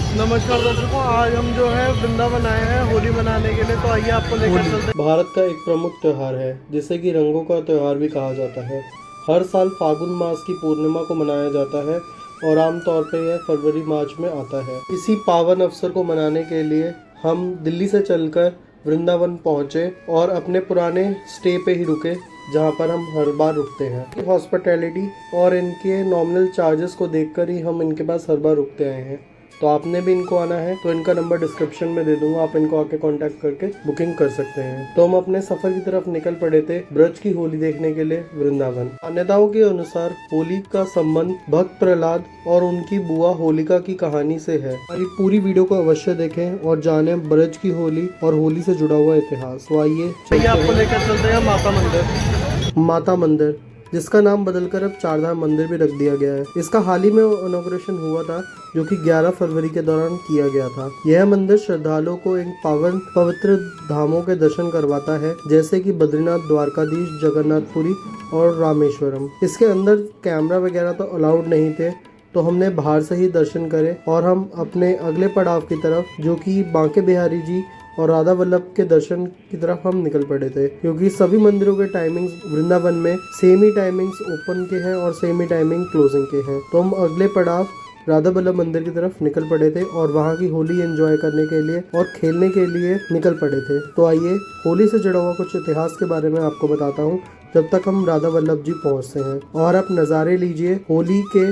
नमस्कार दर्शकों, आज हम जो है वृंदावन आए हैं होली मनाने के लिए। तो आइए आपको लेकर चलते हैं। भारत का एक प्रमुख त्यौहार है जिसे कि रंगों का त्यौहार भी कहा जाता है। हर साल फागुन मास की पूर्णिमा को मनाया जाता है और आमतौर पर यह फरवरी मार्च में आता है। इसी पावन अवसर को मनाने के लिए हम दिल्ली से चलकर वृंदावन पहुंचे और अपने पुराने स्टे पे ही रुके जहाँ पर हम हर बार रुकते हैं। हॉस्पिटैलिटी और इनके नॉमिनल चार्जेस को देखकर ही हम इनके पास हर बार रुकते आए हैं। तो आपने भी इनको आना है तो इनका नंबर डिस्क्रिप्शन में दे दूंगा, आप इनको आके कांटेक्ट करके बुकिंग कर सकते हैं। तो हम अपने सफर की तरफ निकल पड़े थे ब्रज की होली देखने के लिए वृंदावन। मान्यताओं के अनुसार होली का संबंध भक्त प्रहलाद और उनकी बुआ होलिका की कहानी से है। हमारी पूरी वीडियो को अवश्य देखें और जाने ब्रज की होली और होली से जुड़ा हुआ इतिहास। तो आइए आपको लेकर चलते हैं माता मंदिर, जिसका नाम बदलकर अब चारधाम मंदिर भी रख दिया गया है। इसका हाल ही में इनॉग्रेशन हुआ था जो कि 11 फरवरी के दौरान किया गया था। यह मंदिर श्रद्धालुओं को एक पवित्र धामों के दर्शन करवाता है, जैसे कि बद्रीनाथ, द्वारकाधीश, जगन्नाथपुरी और रामेश्वरम। इसके अंदर कैमरा वगैरह तो अलाउड नहीं थे, तो हमने बाहर से ही दर्शन करे और हम अपने अगले पड़ाव की तरफ, जो कि बांके बिहारी जी और राधा वल्लभ के दर्शन की तरफ हम निकल पड़े थे, क्योंकि सभी मंदिरों के टाइमिंग्स वृंदावन में सेम ही टाइमिंग्स ओपन के हैं और सेम ही टाइमिंग क्लोजिंग के हैं। तो हम अगले पड़ाव राधा वल्लभ मंदिर की तरफ निकल पड़े थे और वहाँ की होली एंजॉय करने के लिए और खेलने के लिए निकल पड़े थे। तो आइए होली से जुड़ा हुआ कुछ इतिहास के बारे में आपको बताता हूँ जब तक हम राधा वल्लभ जी पहुँचते हैं। और आप नज़ारे लीजिए होली के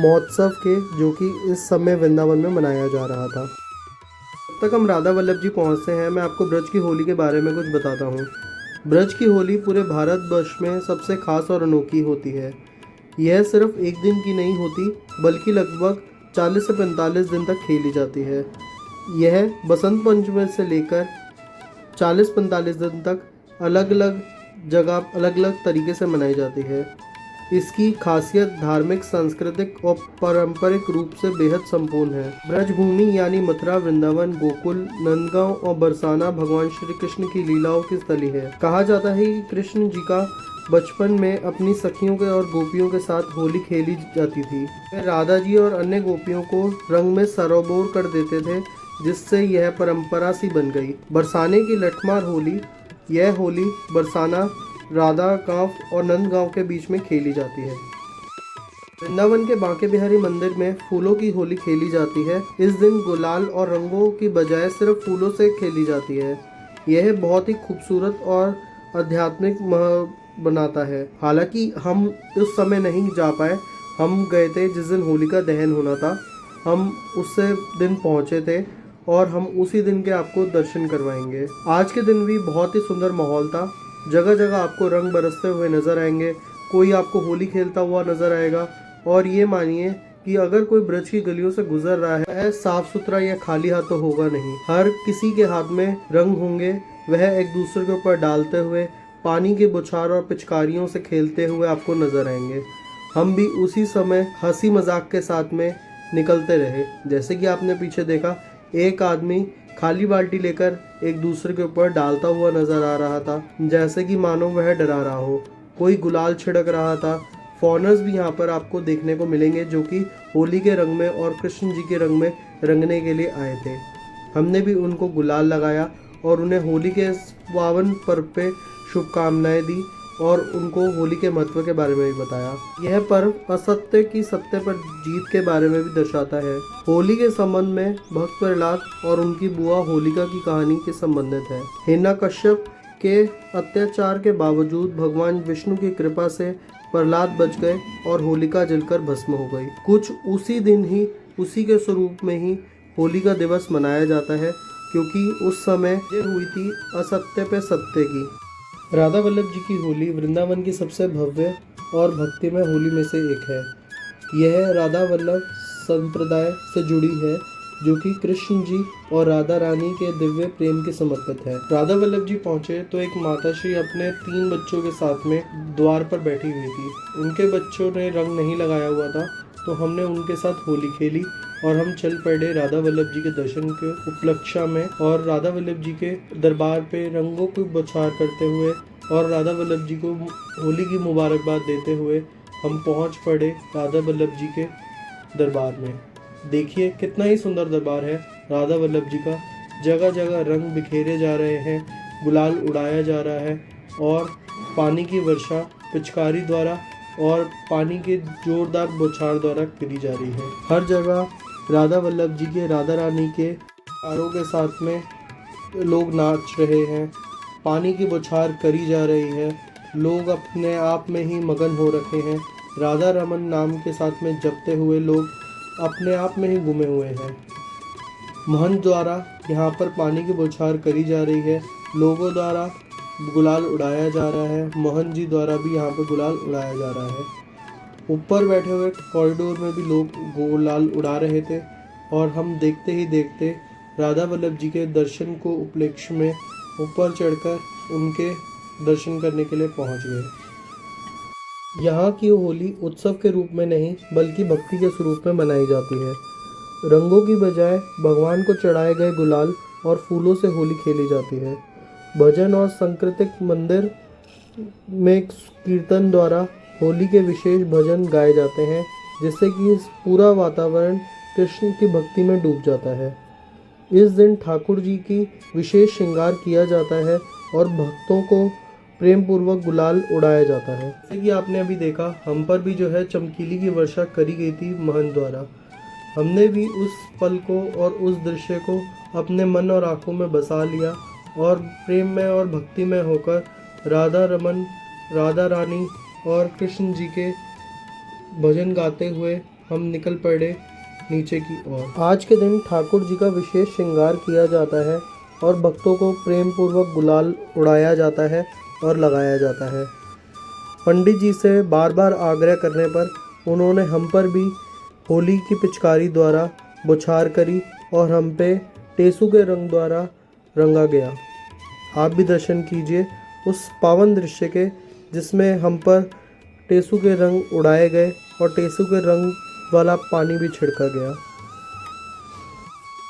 महोत्सव के, जो कि इस समय वृंदावन में मनाया जा रहा था। तब तक हम राधा वल्लभ जी पहुँचते हैं, मैं आपको ब्रज की होली के बारे में कुछ बताता हूँ। ब्रज की होली पूरे भारतवर्ष में सबसे खास और अनोखी होती है। यह सिर्फ एक दिन की नहीं होती, बल्कि लगभग 40 से 45 दिन तक खेली जाती है। यह बसंत पंचमी से लेकर 40-45 दिन तक अलग अलग जगह अलग अलग तरीके से मनाई जाती है। इसकी खासियत धार्मिक, सांस्कृतिक और पारंपरिक रूप से बेहद संपूर्ण है। ब्रजभूमि यानी मथुरा, वृंदावन, गोकुल, नंदगांव और बरसाना भगवान श्री कृष्ण की लीलाओं की स्थली है। कहा जाता है कि कृष्ण जी का बचपन में अपनी सखियों के और गोपियों के साथ होली खेली जाती थी। राधा जी और अन्य गोपियों को रंग में सरोबोर कर देते थे, जिससे यह परंपरा सी बन गई। बरसाने की लठमार होली, यह होली बरसाना, राधा गांव और नंदगांव के बीच में खेली जाती है। वृंदावन के बांके बिहारी मंदिर में फूलों की होली खेली जाती है। इस दिन गुलाल और रंगों की बजाय सिर्फ फूलों से खेली जाती है। यह बहुत ही खूबसूरत और आध्यात्मिक बनाता है। हालांकि हम उस समय नहीं जा पाए, हम गए थे जिस दिन होली का दहन होना था। हम उससे दिन पहुंचे थे और हम उसी दिन के आपको दर्शन करवाएंगे। आज के दिन भी बहुत ही सुंदर माहौल था। जगह जगह आपको रंग बरसते हुए नजर आएंगे, कोई आपको होली खेलता हुआ नजर आएगा। और ये मानिए कि अगर कोई ब्रज की गलियों से गुजर रहा है, वह साफ सुथरा या खाली हाथ तो होगा नहीं। हर किसी के हाथ में रंग होंगे, वह एक दूसरे के ऊपर डालते हुए पानी के बौछार और पिचकारियों से खेलते हुए आपको नजर आएंगे। हम भी उसी समय हंसी मजाक के साथ में निकलते रहे। जैसे कि आपने पीछे देखा, एक आदमी खाली बाल्टी लेकर एक दूसरे के ऊपर डालता हुआ नजर आ रहा था, जैसे कि मानो वह डरा रहा हो। कोई गुलाल छिड़क रहा था। फॉरेनर्स भी यहाँ पर आपको देखने को मिलेंगे, जो कि होली के रंग में और कृष्ण जी के रंग में रंगने के लिए आए थे। हमने भी उनको गुलाल लगाया और उन्हें होली के पावन पर्व पे शुभकामनाएं दी और उनको होली के महत्व के बारे में भी बताया। यह पर्व असत्य की सत्य पर जीत के बारे में भी दर्शाता है। होली के संबंध में भक्त प्रहलाद और उनकी बुआ होलिका की कहानी के संबंधित है। हिरण्यकश्यप के अत्याचार के बावजूद भगवान विष्णु की कृपा से प्रहलाद बच गए और होलिका जलकर भस्म हो गई। कुछ उसी दिन ही उसी के स्वरूप में ही होलिका दिवस मनाया जाता है, क्योंकि उस समय ये हुई थी असत्य पे सत्य की। राधा वल्लभ जी की होली वृंदावन की सबसे भव्य और भक्तिमय होली में से एक है। यह राधा वल्लभ संप्रदाय से जुड़ी है, जो कि कृष्ण जी और राधा रानी के दिव्य प्रेम के समर्पित है। राधा वल्लभ जी पहुंचे तो एक माताश्री अपने 3 बच्चों के साथ में द्वार पर बैठी हुई थी। उनके बच्चों ने रंग नहीं लगाया हुआ था, तो हमने उनके साथ होली खेली और हम चल पड़े राधा वल्लभ जी के दर्शन के उपलक्ष्य में। और राधा वल्लभ जी के दरबार पे रंगों को बौछार करते हुए और राधा वल्लभ जी को होली की मुबारकबाद देते हुए हम पहुंच पड़े राधा वल्लभ जी के दरबार में। देखिए कितना ही सुंदर दरबार है राधा वल्लभ जी का। जगह जगह रंग बिखेरे जा रहे हैं, गुलाल उड़ाया जा रहा है और पानी की वर्षा पिचकारी द्वारा और पानी के जोरदार बौछार द्वारा करी जा रही है। हर जगह राधा वल्लभ जी के, राधा रानी के तारों के साथ में लोग नाच रहे हैं, पानी की बौछार करी जा रही है, लोग अपने आप में ही मगन हो रखे हैं। राधा रमन नाम के साथ में जपते हुए लोग अपने आप में ही गुमे हुए हैं। महंत द्वारा यहाँ पर पानी की बौछार करी जा रही है, लोगों द्वारा गुलाल उड़ाया जा रहा है, महंत जी द्वारा भी यहाँ पर गुलाल उड़ाया जा रहा है। ऊपर बैठे हुए कॉरिडोर में भी लोग गुलाल उड़ा रहे थे और हम देखते ही देखते राधा वल्लभ जी के दर्शन को उपलक्ष्य में ऊपर चढ़कर उनके दर्शन करने के लिए पहुंच गए। यहाँ की होली उत्सव के रूप में नहीं बल्कि भक्ति के स्वरूप में मनाई जाती है। रंगों की बजाय भगवान को चढ़ाए गए गुलाल और फूलों से होली खेली जाती है। भजन और सांकृतिक मंदिर में कीर्तन द्वारा होली के विशेष भजन गाए जाते हैं, जिससे कि पूरा वातावरण कृष्ण की भक्ति में डूब जाता है। इस दिन ठाकुर जी की विशेष श्रृंगार किया जाता है और भक्तों को प्रेम पूर्वक गुलाल उड़ाया जाता है। जैसे कि आपने अभी देखा, हम पर भी जो है चमकीली की वर्षा करी गई थी महंत द्वारा। हमने भी उस पल को और उस दृश्य को अपने मन और आंखों में बसा लिया और प्रेम में और भक्ति में होकर राधा रमन, राधा रानी और कृष्ण जी के भजन गाते हुए हम निकल पड़े नीचे की ओर। आज के दिन ठाकुर जी का विशेष श्रृंगार किया जाता है और भक्तों को प्रेम पूर्वक गुलाल उड़ाया जाता है और लगाया जाता है। पंडित जी से बार बार आग्रह करने पर उन्होंने हम पर भी होली की पिचकारी द्वारा बौछार करी और हम पे टेसू के रंग द्वारा रंगा गया। आप भी दर्शन कीजिए उस पावन दृश्य के, जिसमें हम पर टेसू के रंग उड़ाए गए और टेसू के रंग वाला पानी भी छिड़का गया।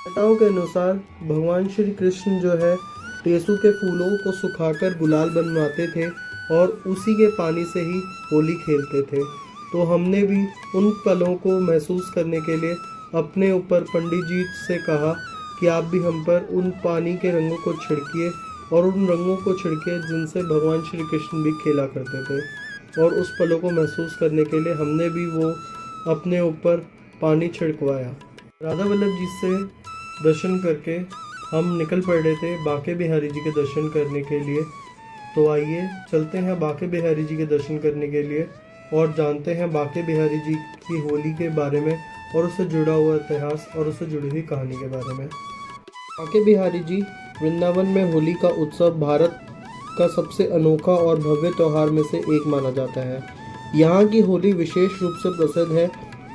कथाओं के अनुसार भगवान श्री कृष्ण जो है टेसू के फूलों को सुखाकर गुलाल बनवाते थे और उसी के पानी से ही होली खेलते थे। तो हमने भी उन पलों को महसूस करने के लिए अपने ऊपर पंडित जी से कहा कि आप भी हम पर उन पानी के रंगों को छिड़किए और उन रंगों को छिड़किए जिनसे भगवान श्री कृष्ण भी खेला करते थे। और उस पलों को महसूस करने के लिए हमने भी वो अपने ऊपर पानी छिड़कवाया। राधा वल्लभ जी से दर्शन करके हम निकल पड़े थे बांके बिहारी जी के दर्शन करने के लिए। तो आइए चलते हैं बांके बिहारी जी के दर्शन करने के लिए और जानते हैं बांके बिहारी जी की होली के बारे में और उससे जुड़ा हुआ इतिहास और उससे जुड़ी हुई कहानी के बारे में। बांके बिहारी जी वृंदावन में होली का उत्सव भारत का सबसे अनोखा और भव्य त्यौहार में से एक माना जाता है। यहाँ की होली विशेष रूप से प्रसिद्ध है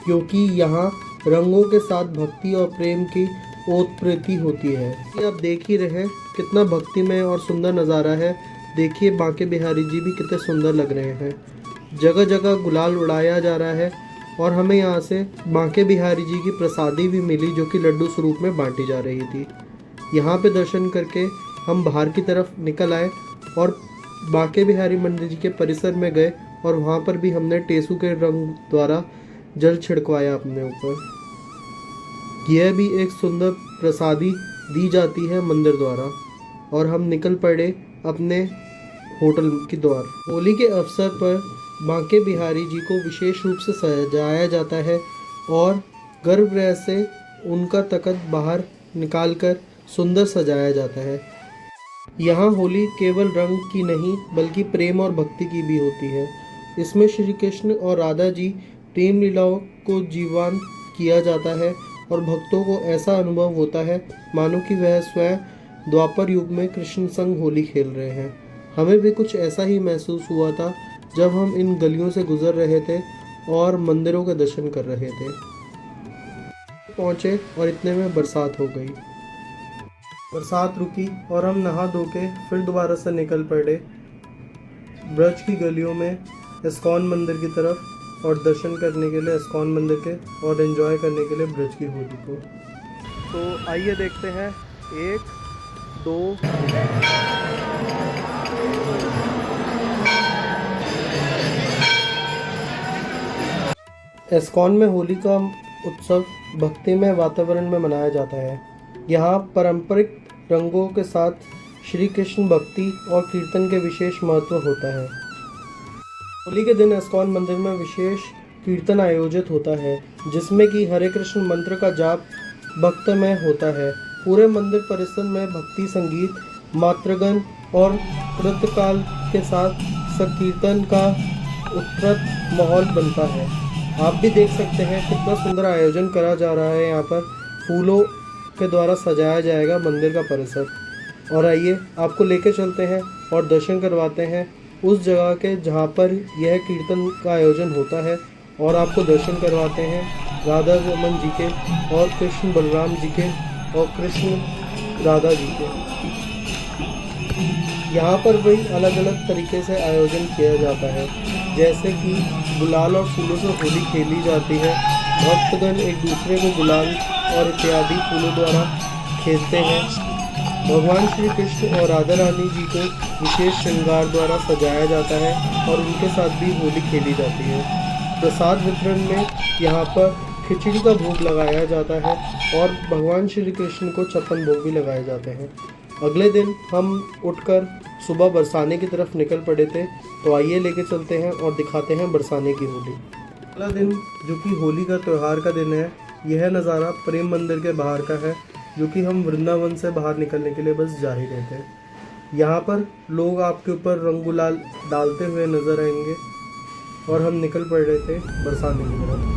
क्योंकि यहाँ रंगों के साथ भक्ति और प्रेम की ओतप्रोति होती है। ये आप देख ही रहे हैं कितना भक्तिमय और सुंदर नज़ारा है। देखिए बांके बिहारी जी भी कितने सुंदर लग रहे हैं। जगह जगह गुलाल उड़ाया जा रहा है और हमें यहाँ से बांके बिहारी जी की प्रसादी भी मिली जो कि लड्डू स्वरूप में बांटी जा रही थी। यहाँ पे दर्शन करके हम बाहर की तरफ निकल आए और बांके बिहारी मंदिर जी के परिसर में गए और वहाँ पर भी हमने टेसू के रंग द्वारा जल छिड़कवाया अपने ऊपर। यह भी एक सुंदर प्रसादी दी जाती है मंदिर द्वारा और हम निकल पड़े अपने होटल की द्वार। होली के अवसर पर बांके बिहारी जी को विशेष रूप से सजाया जाता है और गर्भगृह से उनका तख्त बाहर निकालकर सुंदर सजाया जाता है। यहाँ होली केवल रंग की नहीं बल्कि प्रेम और भक्ति की भी होती है। इसमें श्री कृष्ण और राधा जी प्रेम लीलाओं को जीवंत किया जाता है और भक्तों को ऐसा अनुभव होता है मानो कि वह स्वयं द्वापर युग में कृष्ण संग होली खेल रहे हैं। हमें भी कुछ ऐसा ही महसूस हुआ था जब हम इन गलियों से गुजर रहे थे और मंदिरों के दर्शन कर रहे थे। पहुँचे और इतने में बरसात हो गई। बरसात रुकी और हम नहा धो के फिर दोबारा से निकल पड़े ब्रज की गलियों में इस्कॉन मंदिर की तरफ और दर्शन करने के लिए इस्कॉन मंदिर के और एंजॉय करने के लिए ब्रज की होली को। तो आइए देखते हैं 1 2 इस्कॉन में होली का उत्सव भक्तिमय वातावरण में मनाया जाता है। यहाँ पारंपरिक रंगों के साथ श्री कृष्ण भक्ति और कीर्तन के विशेष महत्व होता है। होली के दिन इस्कॉन मंदिर में विशेष कीर्तन आयोजित होता है, जिसमें कि हरे कृष्ण मंत्र का जाप भक्तमय होता है। पूरे मंदिर परिसर में भक्ति संगीत, मातृगण और कृतकाल के साथ संकीर्तन का उत्कृष्ट माहौल बनता है। आप भी देख सकते हैं कितना सुंदर आयोजन करा जा रहा है। यहाँ पर फूलों के द्वारा सजाया जाएगा मंदिर का परिसर। और आइए आपको लेके चलते हैं और दर्शन करवाते हैं उस जगह के जहाँ पर यह कीर्तन का आयोजन होता है, और आपको दर्शन करवाते हैं राधा रमन जी के और कृष्ण बलराम जी के और कृष्ण राधा जी के। यहाँ पर भी अलग अलग तरीके से आयोजन किया जाता है, जैसे कि गुलाल और फूलों से होली खेली जाती है। भक्तगण एक दूसरे को गुलाल और इत्यादि फूलों द्वारा खेलते हैं। भगवान श्री कृष्ण और राधा रानी जी को विशेष श्रृंगार द्वारा सजाया जाता है और उनके साथ भी होली खेली जाती है। प्रसाद वितरण में यहाँ पर खिचड़ी का भोग लगाया जाता है और भगवान श्री कृष्ण को 56 भोग भी लगाए जाते हैं। अगले दिन हम उठकर सुबह बरसाने की तरफ निकल पड़े थे, तो आइए लेके चलते हैं और दिखाते हैं बरसाने की होली। अगला दिन जो कि होली का त्यौहार का दिन है, यह नज़ारा प्रेम मंदिर के बाहर का है, जो कि हम वृंदावन से बाहर निकलने के लिए बस जा ही रहे थे। यहाँ पर लोग आपके ऊपर रंग गुलाल डालते हुए नजर आएंगे और हम निकल पड़ रहे थे बरसाने की तरफ।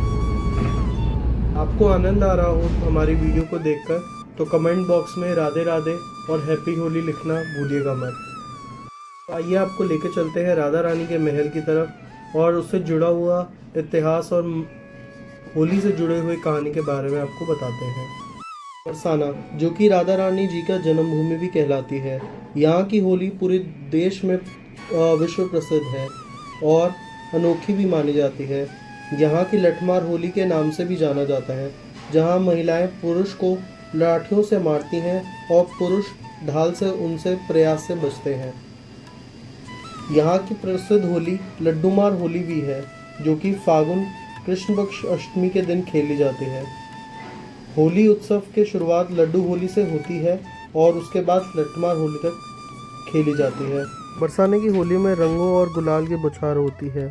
आपको आनंद आ रहा हो हमारी वीडियो को देखकर तो कमेंट बॉक्स में राधे राधे और हैप्पी होली लिखना भूलिएगा मत। तो आइए आपको लेके चलते हैं राधा रानी के महल की तरफ और उससे जुड़ा हुआ इतिहास और होली से जुड़े हुए कहानी के बारे में आपको बताते हैं। बरसाना जो कि राधा रानी जी का जन्मभूमि भी कहलाती है। यहाँ की होली पूरे देश में विश्व प्रसिद्ध है और अनोखी भी मानी जाती है। यहाँ की लठमार होली के नाम से भी जाना जाता है, जहाँ महिलाएं पुरुष को लाठियों से मारती हैं और पुरुष ढाल से उनसे प्रयास से बचते हैं। यहाँ की प्रसिद्ध होली लड्डूमार होली भी है, जो कि फागुन कृष्ण पक्ष अष्टमी के दिन खेली जाती है। होली उत्सव की शुरुआत लड्डू होली से होती है और उसके बाद लठमार होली तक खेली जाती है। बरसाने की होली में रंगों और गुलाल की बौछार होती है।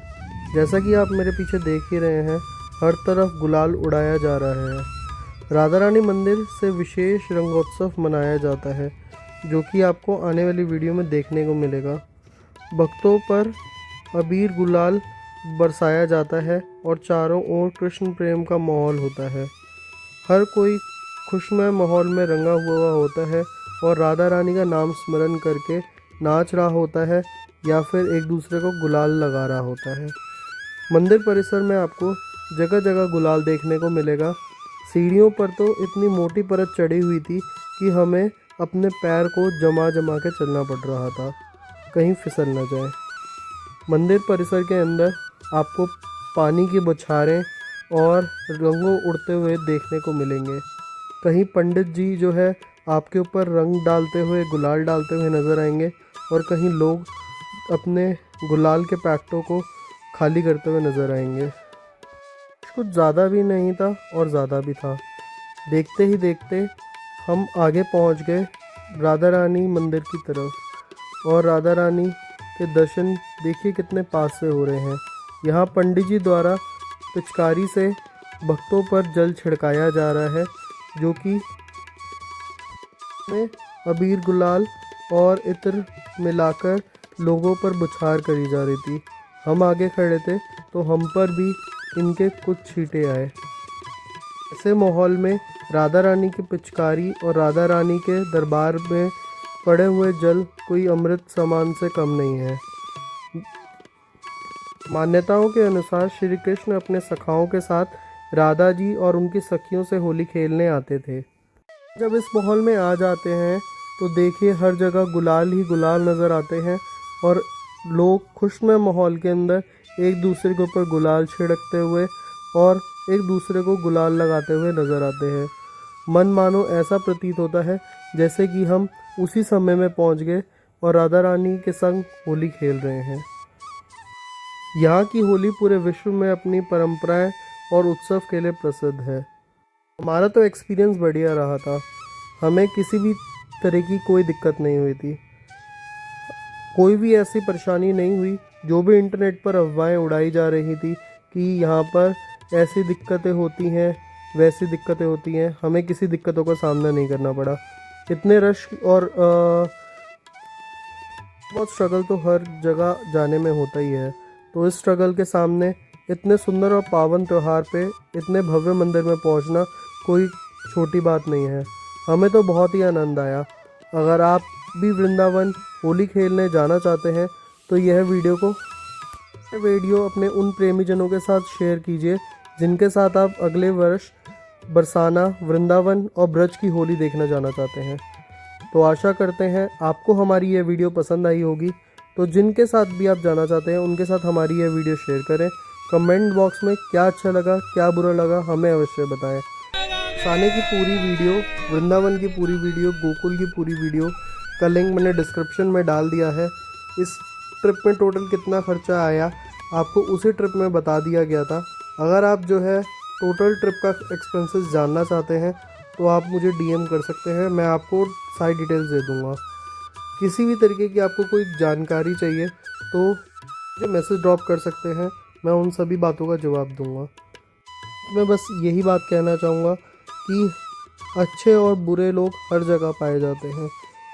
जैसा कि आप मेरे पीछे देख ही रहे हैं, हर तरफ गुलाल उड़ाया जा रहा है। राधा रानी मंदिर से विशेष रंगोत्सव मनाया जाता है, जो कि आपको आने वाली वीडियो में देखने को मिलेगा। भक्तों पर अबीर गुलाल बरसाया जाता है और चारों ओर कृष्ण प्रेम का माहौल होता है। हर कोई खुशमय माहौल में रंगा हुआ होता है और राधा रानी का नाम स्मरण करके नाच रहा होता है या फिर एक दूसरे को गुलाल लगा रहा होता है। मंदिर परिसर में आपको जगह जगह गुलाल देखने को मिलेगा। सीढ़ियों पर तो इतनी मोटी परत चढ़ी हुई थी कि हमें अपने पैर को जमा जमा के चलना पड़ रहा था, कहीं फिसल न जाए। मंदिर परिसर के अंदर आपको पानी की बौछारें और रंगों उड़ते हुए देखने को मिलेंगे। कहीं पंडित जी जो है आपके ऊपर रंग डालते हुए, गुलाल डालते हुए नज़र आएंगे और कहीं लोग अपने गुलाल के पैकेटों को खाली करते हुए नज़र आएंगे। कुछ ज़्यादा भी नहीं था और ज़्यादा भी था। देखते ही देखते हम आगे पहुंच गए राधा रानी मंदिर की तरफ, और राधा रानी के दर्शन देखिए कितने पास से हो रहे हैं। यहाँ पंडित जी द्वारा पिचकारी से भक्तों पर जल छिड़काया जा रहा है, जो कि में अबीर गुलाल और इत्र मिलाकर लोगों पर बौछार करी जा रही थी। हम आगे खड़े थे तो हम पर भी इनके कुछ छींटे आए। ऐसे माहौल में राधा रानी की पिचकारी और राधा रानी के दरबार में पड़े हुए जल कोई अमृत समान से कम नहीं है। मान्यताओं के अनुसार श्री कृष्ण अपने सखाओं के साथ राधा जी और उनकी सखियों से होली खेलने आते थे। जब इस माहौल में आ जाते हैं तो देखिए हर जगह गुलाल ही गुलाल नज़र आते हैं और लोग खुशमय माहौल के अंदर एक दूसरे के ऊपर गुलाल छिड़कते हुए और एक दूसरे को गुलाल लगाते हुए नज़र आते हैं। मन मानो ऐसा प्रतीत होता है जैसे कि हम उसी समय में पहुंच गए और राधा रानी के संग होली खेल रहे हैं। यहाँ की होली पूरे विश्व में अपनी परंपराएं और उत्सव के लिए प्रसिद्ध है। हमारा तो एक्सपीरियंस बढ़िया रहा था, हमें किसी भी तरह की कोई दिक्कत नहीं हुई थी, कोई भी ऐसी परेशानी नहीं हुई। जो भी इंटरनेट पर अफवाहें उड़ाई जा रही थी कि यहाँ पर ऐसी दिक्कतें होती हैं, वैसी दिक्कतें होती हैं, हमें किसी दिक्कतों का सामना नहीं करना पड़ा। इतने रश और बहुत स्ट्रगल तो हर जगह जाने में होता ही है, तो इस स्ट्रगल के सामने इतने सुंदर और पावन त्यौहार पे इतने भव्य मंदिर में पहुंचना कोई छोटी बात नहीं है। हमें तो बहुत ही आनंद आया। अगर आप भी वृंदावन होली खेलने जाना चाहते हैं तो यह वीडियो अपने उन प्रेमीजनों के साथ शेयर कीजिए जिनके साथ आप अगले वर्ष बरसाना, वृंदावन और ब्रज की होली देखना जाना चाहते हैं। तो आशा करते हैं आपको हमारी यह वीडियो पसंद आई होगी। तो जिनके साथ भी आप जाना चाहते हैं उनके साथ हमारी यह वीडियो शेयर करें। कमेंट बॉक्स में क्या अच्छा लगा, क्या बुरा लगा, हमें अवश्य बताएं। साने की पूरी वीडियो, वृंदावन की पूरी वीडियो, गोकुल की पूरी वीडियो का लिंक मैंने डिस्क्रिप्शन में डाल दिया है। इस ट्रिप में टोटल कितना खर्चा आया आपको उसी ट्रिप में बता दिया गया था। अगर आप जो है टोटल ट्रिप का एक्सपेंसेस जानना चाहते हैं तो आप मुझे DM कर सकते हैं, मैं आपको सारी डिटेल्स दे दूँगा। किसी भी तरीके की आपको कोई जानकारी चाहिए तो मुझे मैसेज ड्रॉप कर सकते हैं, मैं उन सभी बातों का जवाब दूँगा। मैं बस यही बात कहना चाहूँगा कि अच्छे और बुरे लोग हर जगह पाए जाते हैं,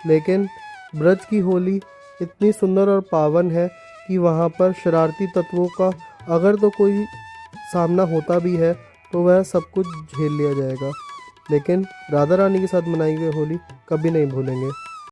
लेकिन ब्रज की होली इतनी सुंदर और पावन है कि वहाँ पर शरारती तत्वों का अगर तो कोई सामना होता भी है तो वह सब कुछ झेल लिया जाएगा, लेकिन राधा रानी के साथ मनाई हुई होली कभी नहीं भूलेंगे।